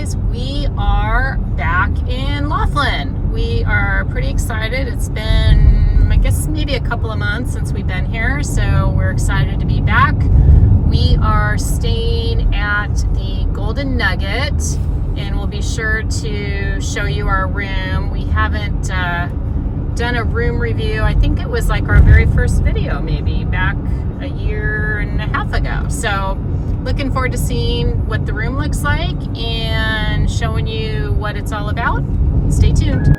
guys, we are back in Laughlin. We are pretty excited. It's been, I guess, maybe a couple of months since we've been here, so we're excited to be back. We are staying at the Golden Nugget, and we'll be sure to show you our room. We haven't done a room review. I think it was like our very first video, maybe back a year and a half ago. So looking forward to seeing what the room looks like and showing you what it's all about. Stay tuned.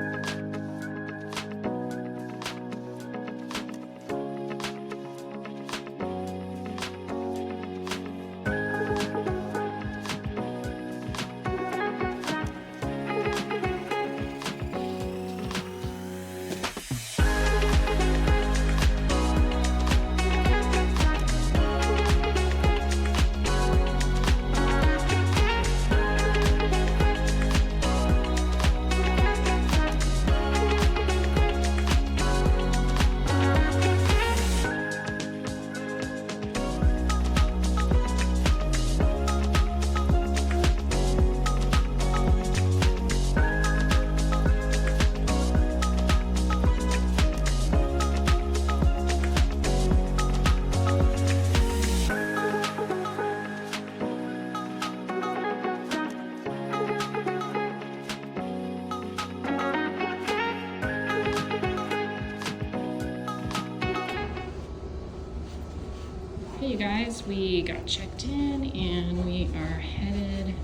Hey you guys, we got checked in and we are headed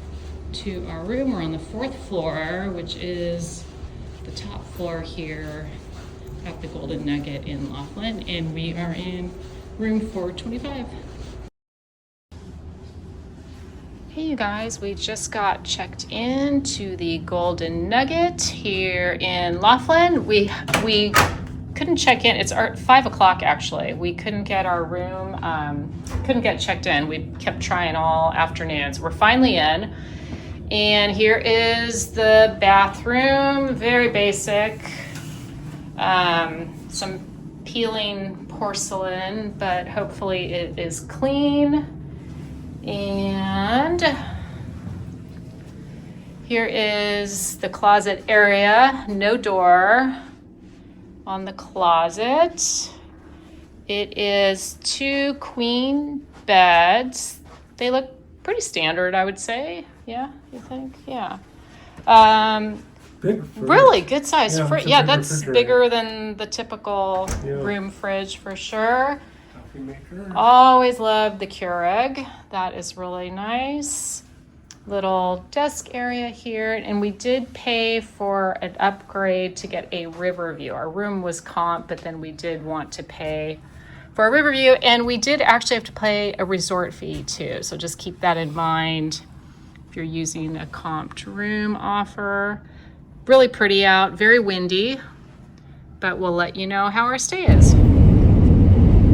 to our room. We're on the 4th floor, which is the top floor here at the Golden Nugget in Laughlin, and we are in room 425. Hey you guys, we just got checked in to the Golden Nugget here in Laughlin. We couldn't check in. It's 5 o'clock actually. We couldn't get our room, couldn't get checked in. We kept trying all afternoons. We're finally in, and here is the bathroom. Very basic. Some peeling porcelain, but hopefully it is clean. And here is the closet area. No door on the closet. It is 2 queen beds. They look pretty standard, I would say. Yeah, you think? Yeah. Really good size. Yeah, that's bigger than the typical room fridge for sure. Coffee maker. Always love the Keurig. That is really nice. Little desk area here, and we did pay for an upgrade to get a river view. Our room was comp, but then we did want to pay for a river view, and we did actually have to pay a resort fee too, so just keep that in mind if you're using a comped room offer. Really pretty out, very windy, but we'll let you know how our stay is.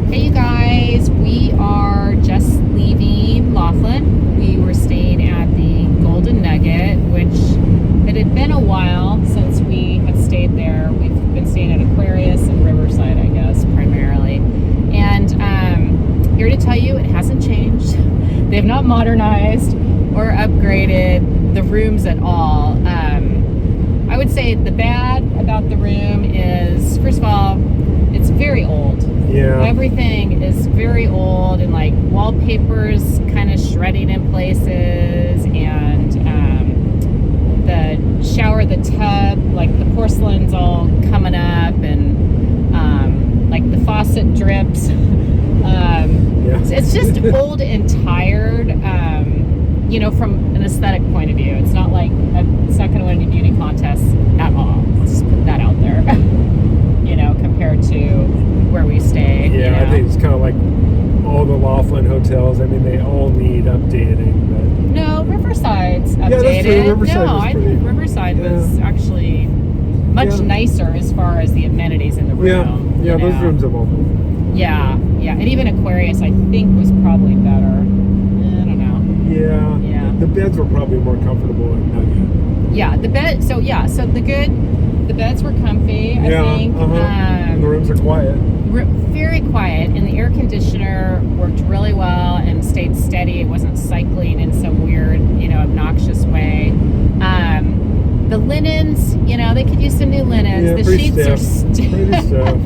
Hey you guys, we are just leaving Laughlin. We were staying at the Golden Nugget, which it had been a while since we had stayed there. We've been staying at Aquarius and Riverside, I guess, primarily. And here to tell you, it hasn't changed. They have not modernized or upgraded the rooms at all. I would say the bad about the room is, first of all, it's very old. Yeah. Everything is very old, and like wallpaper's kind of shredding in places, and the shower, the tub, like the porcelain's all coming up, and like the faucet drips. It's just old and tired, you know, from an aesthetic point of view. It's not like, it's not going to win any beauty contests at all. Let's just put that out there, you know, compared to where we stay. Yeah, you know? I think it's kind of like all the Laughlin hotels. I mean, they all need updating. But no, Riverside's updated. Yeah, that's true. Riverside I think Riverside was actually much nicer as far as the amenities in the room. Yeah, those rooms have all been. Yeah, and even Aquarius, I think, was probably better. I don't know. Yeah. The beds were probably more comfortable at Nugget. Yeah, the beds were comfy, I think. And the rooms are quiet. Very quiet, and the air conditioner worked really well and stayed steady. It wasn't cycling in some weird, obnoxious way. linens, they could use some new linens. Yeah, the pretty sheets are stiff. Pretty stiff.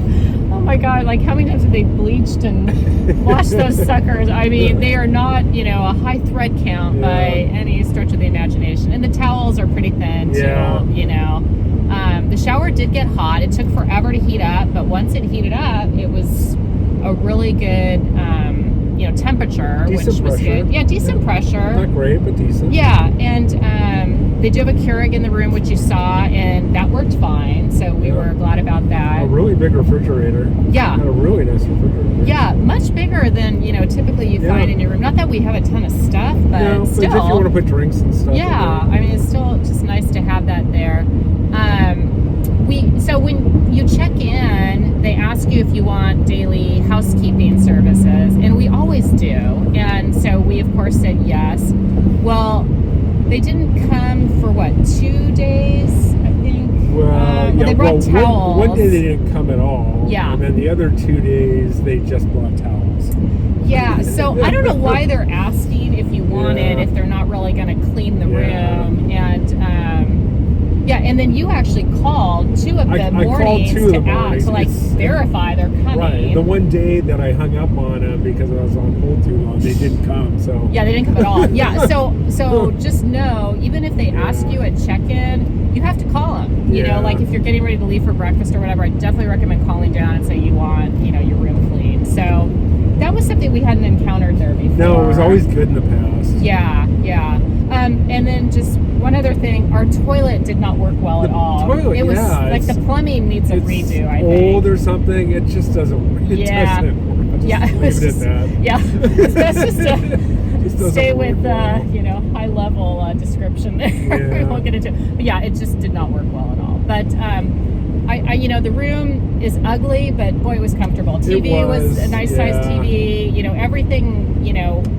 Oh my God, like how many times have they bleached and washed those suckers? I mean, they are not, a high thread count by any stretch of the imagination. And the towels are pretty thin too, The shower did get hot. It took forever to heat up, but once it heated up, it was a really good, temperature, Decent which was pressure. good. Yeah, decent pressure. Not great, but decent. Yeah, and they do have a Keurig in the room, which you saw, and that worked fine. So we were glad about that. A really big refrigerator. Yeah. And a really nice refrigerator. Yeah, much bigger than typically you find in your room. Not that we have a ton of stuff, but still. But if you want to put drinks and stuff. Yeah, I mean it's still just nice to have that there. So when you check in, they ask you if you want daily housekeeping services, and we always do. And so we of course said yes. Well, they didn't come for 2 days, I think. They brought towels. One day they didn't come at all. Yeah. And then the other 2 days they just brought towels. Yeah, so I don't know why they're asking if you want it, if they're not really going to clean the room. And then you actually called 2 of the mornings to verify they're coming. Right. The one day that I hung up on them because I was on hold too long, they didn't come. So yeah, they didn't come at all. Yeah, so just know, even if they ask you at check-in, you have to call them. Like if you're getting ready to leave for breakfast or whatever, I definitely recommend calling down and say you want, your room cleaned. So that was something we hadn't encountered there before. No, it was always good in the past. Yeah. And then just one other thing, our toilet did not work well at all. Toilet, it was like the plumbing needs a redo, I think. Old or something, it just doesn't work. Leave it at that. Yeah. That's just to stay with high level description there. We won't get into it. But yeah, it just did not work well at all. But the room is ugly, but boy, it was comfortable. TV was a nice sized TV. Everything,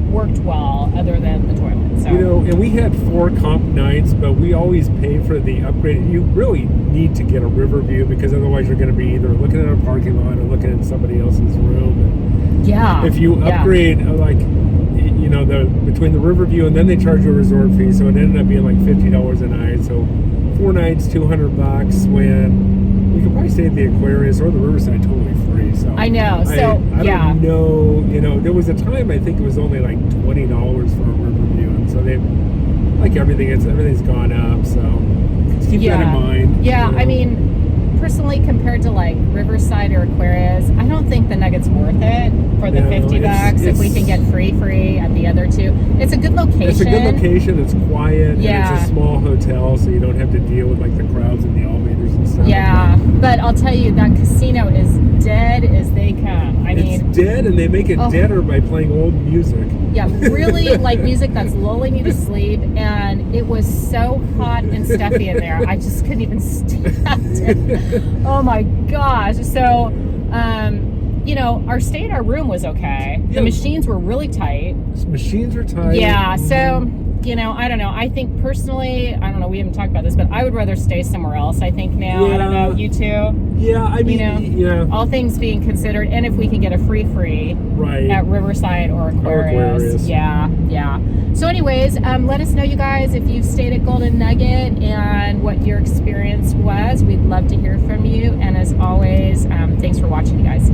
worked well other than the toilet. So and we had 4 comp nights, but we always pay for the upgrade. You really need to get a river view because otherwise you're going to be either looking at a parking lot or looking at somebody else's room. And if you upgrade, between the river view and then they charge you a resort fee, so it ended up being like $50 a night. So 4 nights, $200 when you could probably stay at the Aquarius or the Riverside totally free. So I know. So I don't know. There was a time I think it was only like $20 for a river view, and so they everything's gone up. So just keep that in mind. Yeah, I mean, personally, compared to like Riverside or Aquarius, I don't think the Nugget's worth it for the $50 if we can get free at the other 2. It's a good location. It's a good location. It's quiet. Yeah. And it's a small hotel, so you don't have to deal with like the crowds in the elevators and stuff. Yeah, but I'll tell you, that casino is dead as they come. It's dead, and they make it deader by playing old music. Yeah, really like music that's lulling you to sleep, and it was so hot and stuffy in there. I just couldn't even stand it. Oh my gosh. So, our stay in our room was okay. The machines were really tight. Machines are tight. Yeah, so, I don't know. I think personally, I don't know, we haven't talked about this, but I would rather stay somewhere else, I think now. I don't know, you too? Yeah, I mean, all things being considered, and if we can get a free at Riverside or Aquarius. Yeah. So anyways, let us know, you guys, if you've stayed at Golden Nugget and what your experience was. We'd love to hear from you. And as always, thanks for watching, you guys.